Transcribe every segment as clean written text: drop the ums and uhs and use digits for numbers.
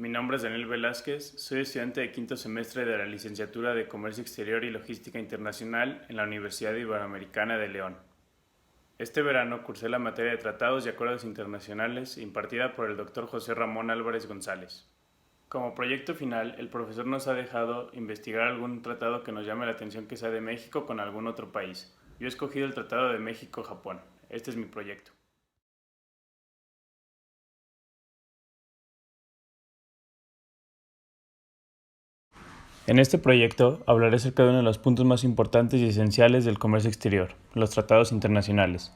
Mi nombre es Daniel Velázquez, soy estudiante de quinto semestre de la licenciatura de Comercio Exterior y Logística Internacional en la Universidad Iberoamericana de León. Este verano cursé la materia de Tratados y Acuerdos Internacionales impartida por el Dr. José Ramón Álvarez González. Como proyecto final, el profesor nos ha dejado investigar algún tratado que nos llame la atención que sea de México con algún otro país. Yo he escogido el Tratado de México-Japón. Este es mi proyecto. En este proyecto hablaré acerca de uno de los puntos más importantes y esenciales del comercio exterior, los tratados internacionales.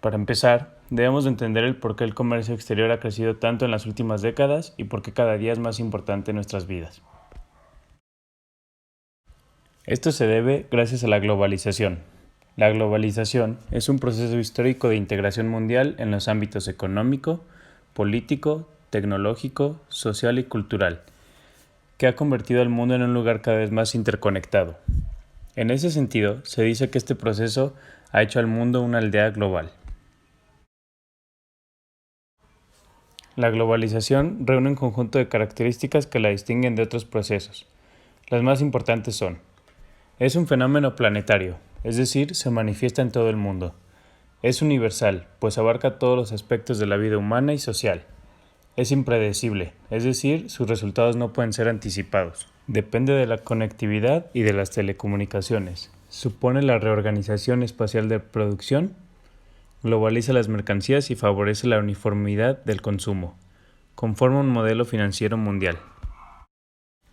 Para empezar, debemos de entender el por qué el comercio exterior ha crecido tanto en las últimas décadas y por qué cada día es más importante en nuestras vidas. Esto se debe gracias a la globalización. La globalización es un proceso histórico de integración mundial en los ámbitos económico, político, tecnológico, social y cultural, que ha convertido al mundo en un lugar cada vez más interconectado. En ese sentido, se dice que este proceso ha hecho al mundo una aldea global. La globalización reúne un conjunto de características que la distinguen de otros procesos. Las más importantes son: es un fenómeno planetario, es decir, se manifiesta en todo el mundo. Es universal, pues abarca todos los aspectos de la vida humana y social. Es impredecible, es decir, sus resultados no pueden ser anticipados. Depende de la conectividad y de las telecomunicaciones. Supone la reorganización espacial de producción, globaliza las mercancías y favorece la uniformidad del consumo. Conforma un modelo financiero mundial.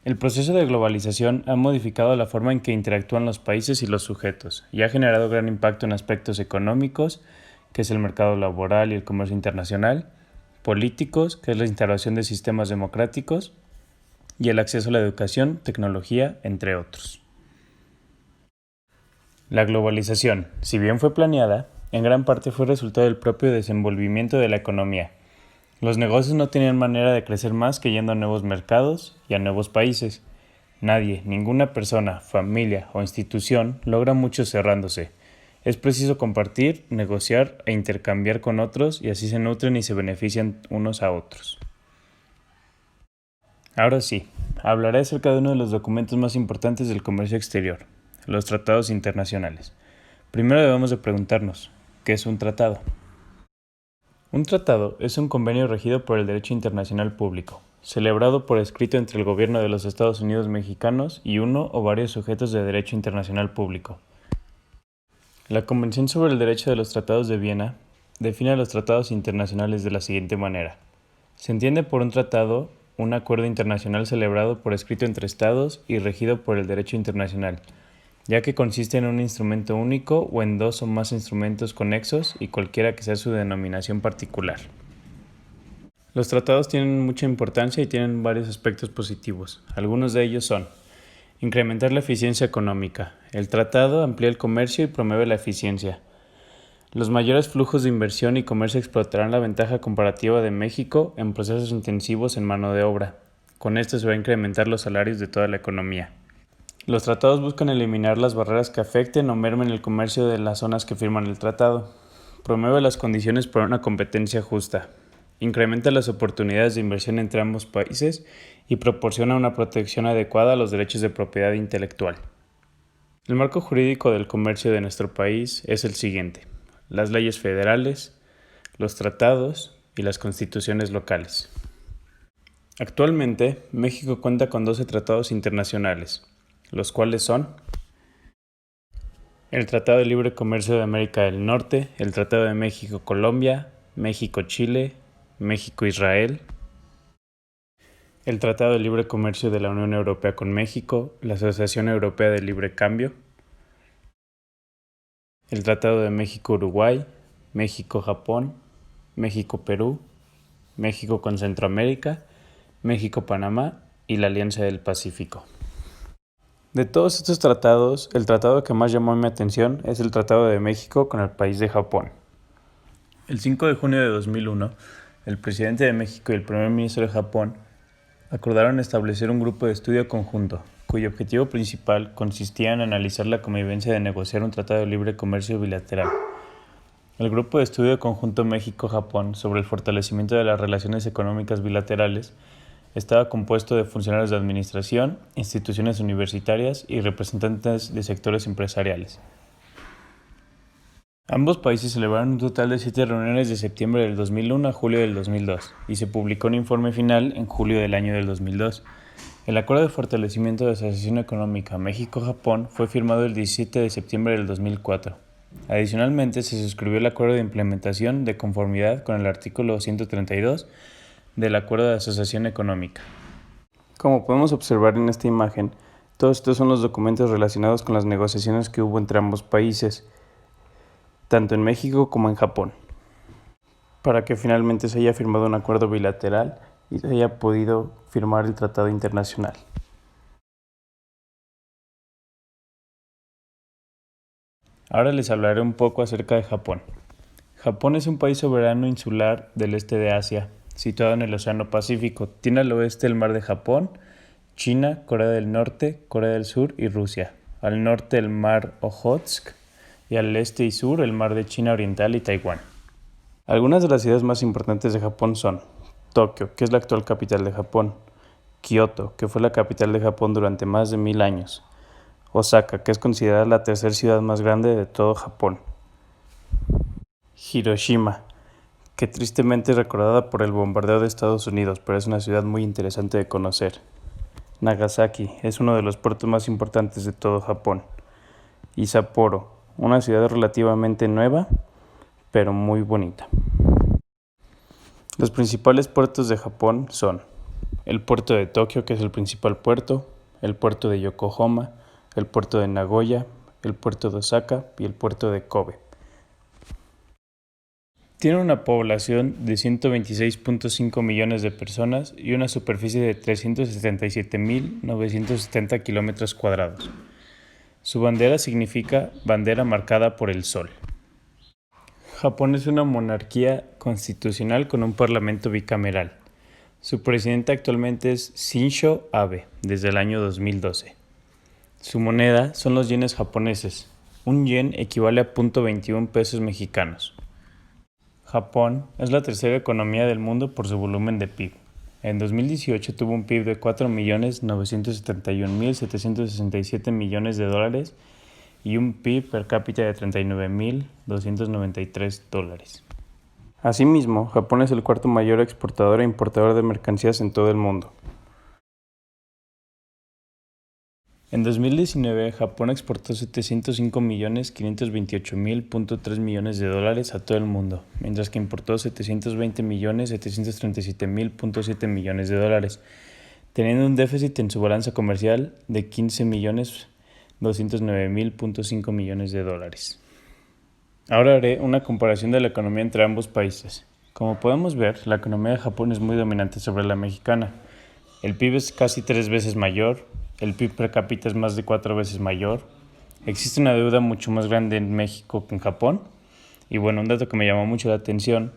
El proceso de globalización ha modificado la forma en que interactúan los países y los sujetos y ha generado gran impacto en aspectos económicos, que es el mercado laboral y el comercio internacional, políticos, que es la instalación de sistemas democráticos, y el acceso a la educación, tecnología, entre otros. La globalización, si bien fue planeada, en gran parte fue resultado del propio desenvolvimiento de la economía. Los negocios no tenían manera de crecer más que yendo a nuevos mercados y a nuevos países. Nadie, ninguna persona, familia o institución logra mucho cerrándose. Es preciso compartir, negociar e intercambiar con otros y así se nutren y se benefician unos a otros. Ahora sí, hablaré acerca de uno de los documentos más importantes del comercio exterior, los tratados internacionales. Primero debemos de preguntarnos, ¿qué es un tratado? Un tratado es un convenio regido por el derecho internacional público, celebrado por escrito entre el gobierno de los Estados Unidos mexicanos y uno o varios sujetos de derecho internacional público. La Convención sobre el Derecho de los Tratados de Viena define a los tratados internacionales de la siguiente manera. Se entiende por un tratado un acuerdo internacional celebrado por escrito entre Estados y regido por el derecho internacional, ya que consiste en un instrumento único o en dos o más instrumentos conexos y cualquiera que sea su denominación particular. Los tratados tienen mucha importancia y tienen varios aspectos positivos. Algunos de ellos son: incrementar la eficiencia económica. El tratado amplía el comercio y promueve la eficiencia. Los mayores flujos de inversión y comercio explotarán la ventaja comparativa de México en procesos intensivos en mano de obra. Con esto se va a incrementar los salarios de toda la economía. Los tratados buscan eliminar las barreras que afecten o mermen el comercio de las zonas que firman el tratado. Promueve las condiciones para una competencia justa. Incrementa las oportunidades de inversión entre ambos países y proporciona una protección adecuada a los derechos de propiedad intelectual. El marco jurídico del comercio de nuestro país es el siguiente: las leyes federales, los tratados y las constituciones locales. Actualmente, México cuenta con 12 tratados internacionales, los cuales son: el Tratado de Libre Comercio de América del Norte, el Tratado de México-Colombia, México-Chile, México-Israel, el Tratado de Libre Comercio de la Unión Europea con México, la Asociación Europea de Libre Cambio, el Tratado de México-Uruguay, México-Japón, México-Perú, México con Centroamérica, México-Panamá y la Alianza del Pacífico. De todos estos tratados, el tratado que más llamó mi atención es el Tratado de México con el país de Japón. El 5 de junio de 2001, el presidente de México y el primer ministro de Japón acordaron establecer un grupo de estudio conjunto, cuyo objetivo principal consistía en analizar la conveniencia de negociar un tratado de libre comercio bilateral. El Grupo de Estudio Conjunto México-Japón sobre el fortalecimiento de las relaciones económicas bilaterales Estaba compuesto de funcionarios de administración, instituciones universitarias y representantes de sectores empresariales. Ambos países celebraron un total de 7 reuniones de septiembre del 2001 a julio del 2002 y se publicó un informe final en julio del año del 2002. El Acuerdo de Fortalecimiento de Asociación Económica México-Japón fue firmado el 17 de septiembre del 2004. Adicionalmente, se suscribió el Acuerdo de Implementación de conformidad con el artículo 132 del Acuerdo de Asociación Económica. Como podemos observar en esta imagen, todos estos son los documentos relacionados con las negociaciones que hubo entre ambos países, tanto en México como en Japón, para que finalmente se haya firmado un acuerdo bilateral y se haya podido firmar el tratado internacional. Ahora les hablaré un poco acerca de Japón. Japón es un país soberano insular del este de Asia, situado en el Océano Pacífico. Tiene al oeste el Mar de Japón, China, Corea del Norte, Corea del Sur y Rusia. Al norte el Mar Ojotsk y al este y sur el Mar de China Oriental y Taiwán. Algunas de las ciudades más importantes de Japón son Tokio, que es la actual capital de Japón; Kioto, que fue la capital de Japón durante más de 1000 años; Osaka, que es considerada la tercera ciudad más grande de todo Japón; Hiroshima, que tristemente es recordada por el bombardeo de Estados Unidos, pero es una ciudad muy interesante de conocer; Nagasaki, es uno de los puertos más importantes de todo Japón; y Sapporo, una ciudad relativamente nueva, pero muy bonita. Los principales puertos de Japón son el puerto de Tokio, que es el principal puerto, el puerto de Yokohama, el puerto de Nagoya, el puerto de Osaka y el puerto de Kobe. Tiene una población de 126.5 millones de personas y una superficie de 377.970 kilómetros cuadrados. Su bandera significa bandera marcada por el sol. Japón es una monarquía constitucional con un parlamento bicameral. Su presidente actualmente es Shinzo Abe, desde el año 2012. Su moneda son los yenes japoneses. Un yen equivale a 0.21 pesos mexicanos. Japón es la tercera economía del mundo por su volumen de PIB. En 2018 tuvo un PIB de 4.971.767 millones de dólares y un PIB per cápita de 39.293 dólares. Asimismo, Japón es el cuarto mayor exportador e importador de mercancías en todo el mundo. En 2019, Japón exportó 705.528.3 millones de dólares a todo el mundo, mientras que importó 720.737.7 millones de dólares, teniendo un déficit en su balanza comercial de 15.209.5 millones de dólares. Ahora haré una comparación de la economía entre ambos países. Como podemos ver, la economía de Japón es muy dominante sobre la mexicana. El PIB es casi 3 veces mayor, el PIB per cápita es más de 4 veces mayor, existe una deuda mucho más grande en México que en Japón, y bueno, un dato que me llamó mucho la atención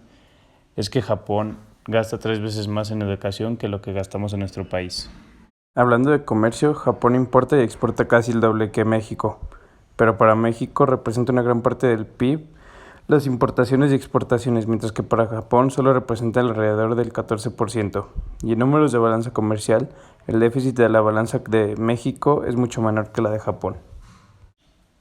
es que Japón gasta 3 veces más en educación que lo que gastamos en nuestro país. Hablando de comercio, Japón importa y exporta casi el doble que México, pero para México representa una gran parte del PIB las importaciones y exportaciones, mientras que para Japón solo representa alrededor del 14%. Y en números de balanza comercial, el déficit de la balanza de México es mucho menor que la de Japón.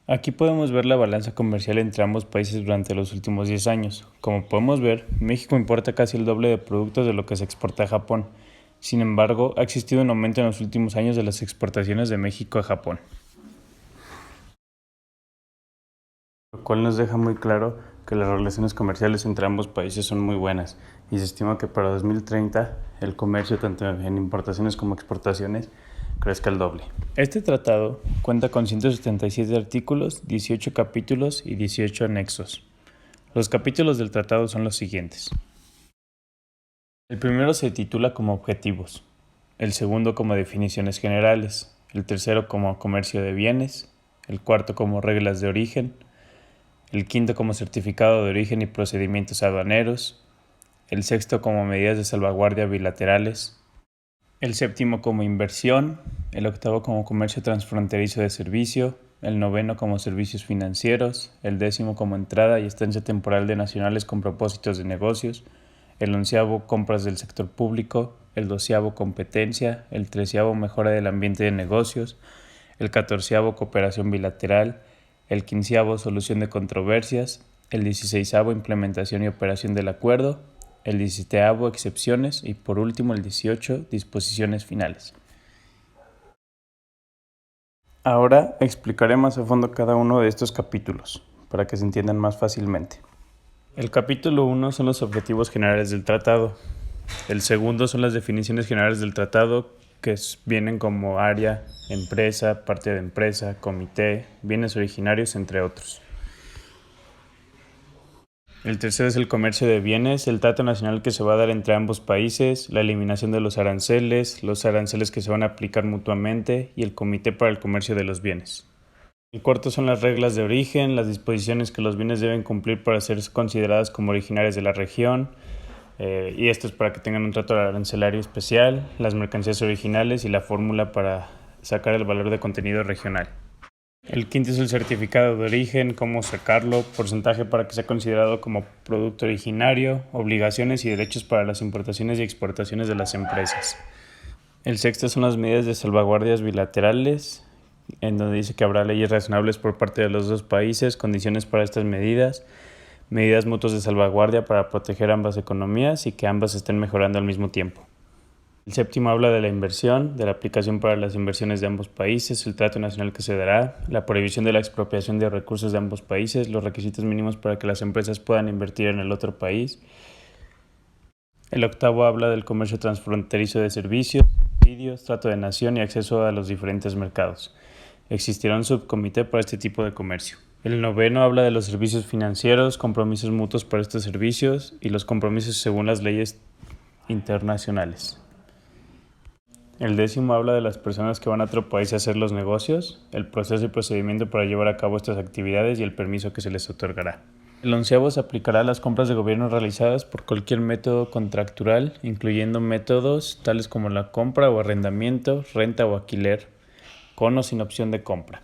Aquí podemos ver la balanza comercial entre ambos países durante los últimos 10 años. Como podemos ver, México importa casi el doble de productos de lo que se exporta a Japón. Sin embargo, ha existido un aumento en los últimos años de las exportaciones de México a Japón, lo cual nos deja muy claro que las relaciones comerciales entre ambos países son muy buenas y se estima que para 2030 el comercio tanto en importaciones como exportaciones crezca el doble. Este tratado cuenta con 177 artículos, 18 capítulos y 18 anexos. Los capítulos del tratado son los siguientes. El primero se titula como objetivos, el segundo como definiciones generales, el tercero como comercio de bienes, el cuarto como reglas de origen, el quinto como certificado de origen y procedimientos aduaneros, el sexto como medidas de salvaguardia bilaterales, el séptimo como inversión, el octavo como comercio transfronterizo de servicio, el noveno como servicios financieros, el décimo como entrada y estancia temporal de nacionales con propósitos de negocios, el onceavo compras del sector público, el 12º competencia, el 13º mejora del ambiente de negocios, el 14º cooperación bilateral, el 15º solución de controversias, el 16º implementación y operación del acuerdo, el 17º excepciones y por último el 18 disposiciones finales. Ahora explicaré más a fondo cada uno de estos capítulos para que se entiendan más fácilmente. El capítulo 1 son los objetivos generales del tratado. El segundo son las definiciones generales del tratado, que vienen como área, empresa, parte de empresa, comité, bienes originarios, entre otros. El tercero es el comercio de bienes, el trato nacional que se va a dar entre ambos países, la eliminación de los aranceles que se van a aplicar mutuamente y el comité para el comercio de los bienes. El cuarto son las reglas de origen, las disposiciones que los bienes deben cumplir para ser consideradas como originarias de la región, y esto es para que tengan un trato arancelario especial, las mercancías originales y la fórmula para sacar el valor de contenido regional. El quinto es el certificado de origen, cómo sacarlo, porcentaje para que sea considerado como producto originario, obligaciones y derechos para las importaciones y exportaciones de las empresas. El sexto son las medidas de salvaguardias bilaterales, en donde dice que habrá leyes razonables por parte de los dos países, condiciones para estas medidas mutuas de salvaguardia para proteger ambas economías y que ambas estén mejorando al mismo tiempo. El séptimo habla de la inversión, de la aplicación para las inversiones de ambos países, el trato nacional que se dará, la prohibición de la expropiación de recursos de ambos países, los requisitos mínimos para que las empresas puedan invertir en el otro país. El octavo habla del comercio transfronterizo de servicios, subsidios, trato de nación y acceso a los diferentes mercados. Existirá un subcomité para este tipo de comercio. El noveno habla de los servicios financieros, compromisos mutuos para estos servicios y los compromisos según las leyes internacionales. El décimo habla de las personas que van a otro país a hacer los negocios, el proceso y procedimiento para llevar a cabo estas actividades y el permiso que se les otorgará. El onceavo se aplicará a las compras de gobierno realizadas por cualquier método contractual, incluyendo métodos tales como la compra o arrendamiento, renta o alquiler, con o sin opción de compra.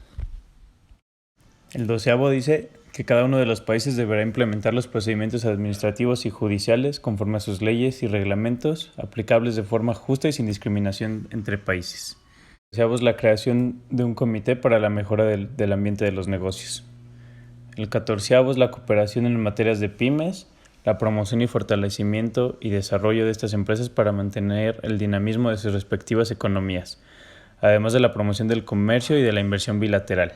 El doceavo dice que cada uno de los países deberá implementar los procedimientos administrativos y judiciales conforme a sus leyes y reglamentos aplicables de forma justa y sin discriminación entre países. Deseamos la creación de un comité para la mejora del ambiente de los negocios. El catorceavo es la cooperación en materias de pymes, la promoción y fortalecimiento y desarrollo de estas empresas para mantener el dinamismo de sus respectivas economías, además de la promoción del comercio y de la inversión bilateral.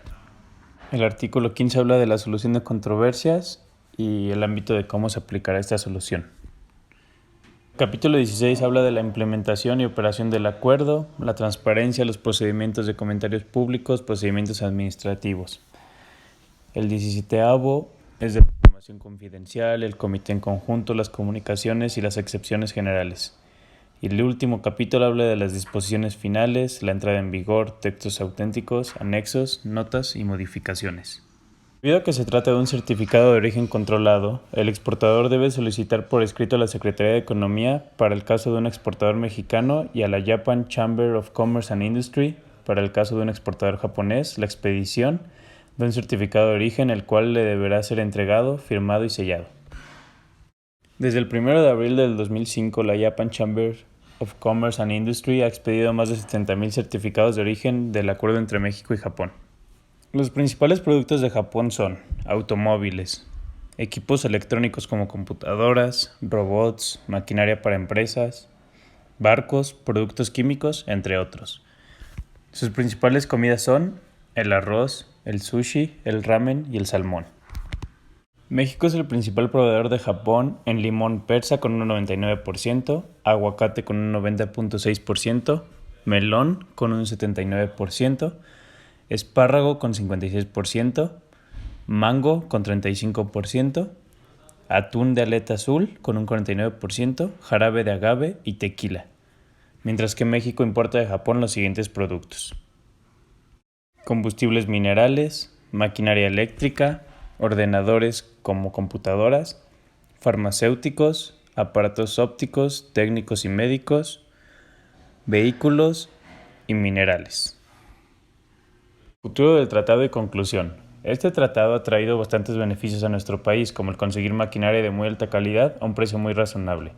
El artículo 15 habla de la solución de controversias y el ámbito de cómo se aplicará esta solución. El capítulo 16 habla de la implementación y operación del acuerdo, la transparencia, los procedimientos de comentarios públicos, procedimientos administrativos. El 17º es de la información confidencial, el comité en conjunto, las comunicaciones y las excepciones generales. Y el último capítulo habla de las disposiciones finales, la entrada en vigor, textos auténticos, anexos, notas y modificaciones. Debido a que se trata de un certificado de origen controlado, el exportador debe solicitar por escrito a la Secretaría de Economía para el caso de un exportador mexicano y a la Japan Chamber of Commerce and Industry para el caso de un exportador japonés la expedición de un certificado de origen, el cual le deberá ser entregado, firmado y sellado. Desde el 1 de abril del 2005, la Japan Chamber of Commerce and Industry ha expedido más de 70,000 certificados de origen del acuerdo entre México y Japón. Los principales productos de Japón son automóviles, equipos electrónicos como computadoras, robots, maquinaria para empresas, barcos, productos químicos, entre otros. Sus principales comidas son el arroz, el sushi, el ramen y el salmón. México es el principal proveedor de Japón en limón persa con un 99%, aguacate con un 90.6%, melón con un 79%, espárrago con 56%, mango con 35%, atún de aleta azul con un 49%, jarabe de agave y tequila, mientras que México importa de Japón los siguientes productos: combustibles minerales, maquinaria eléctrica, ordenadores como computadoras, farmacéuticos, aparatos ópticos, técnicos y médicos, vehículos y minerales. Futuro del tratado y conclusión. Este tratado ha traído bastantes beneficios a nuestro país, como el conseguir maquinaria de muy alta calidad a un precio muy razonable,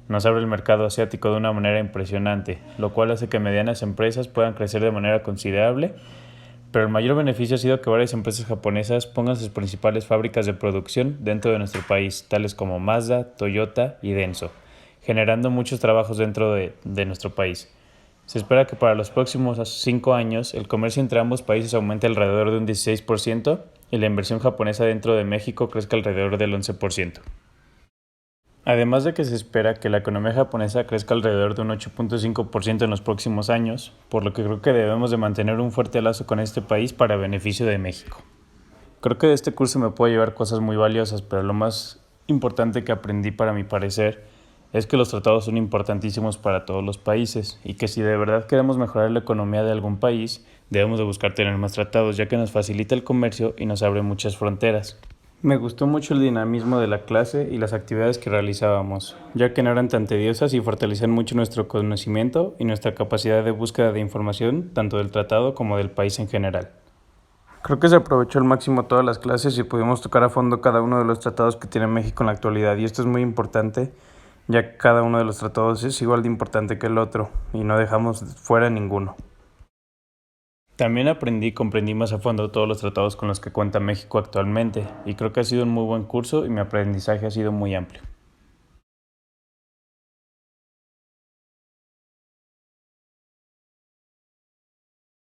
nos abre el mercado asiático de una manera impresionante, lo cual hace que medianas empresas puedan crecer de manera considerable, pero el mayor beneficio ha sido que varias empresas japonesas pongan sus principales fábricas de producción dentro de nuestro país, tales como Mazda, Toyota y Denso, generando muchos trabajos dentro de nuestro país. Se espera que para los próximos 5 años el comercio entre ambos países aumente alrededor de un 16% y la inversión japonesa dentro de México crezca alrededor del 11%. Además de que se espera que la economía japonesa crezca alrededor de un 8.5% en los próximos años, por lo que creo que debemos de mantener un fuerte lazo con este país para beneficio de México. Creo que de este curso me puedo llevar cosas muy valiosas, pero lo más importante que aprendí para mi parecer es que los tratados son importantísimos para todos los países y que si de verdad queremos mejorar la economía de algún país, debemos de buscar tener más tratados, ya que nos facilita el comercio y nos abre muchas fronteras. Me gustó mucho el dinamismo de la clase y las actividades que realizábamos, ya que no eran tan tediosas y fortalecían mucho nuestro conocimiento y nuestra capacidad de búsqueda de información, tanto del tratado como del país en general. Creo que se aprovechó al máximo todas las clases y pudimos tocar a fondo cada uno de los tratados que tiene México en la actualidad, y esto es muy importante, ya que cada uno de los tratados es igual de importante que el otro y no dejamos fuera ninguno. También aprendí y comprendí más a fondo todos los tratados con los que cuenta México actualmente, y creo que ha sido un muy buen curso y mi aprendizaje ha sido muy amplio.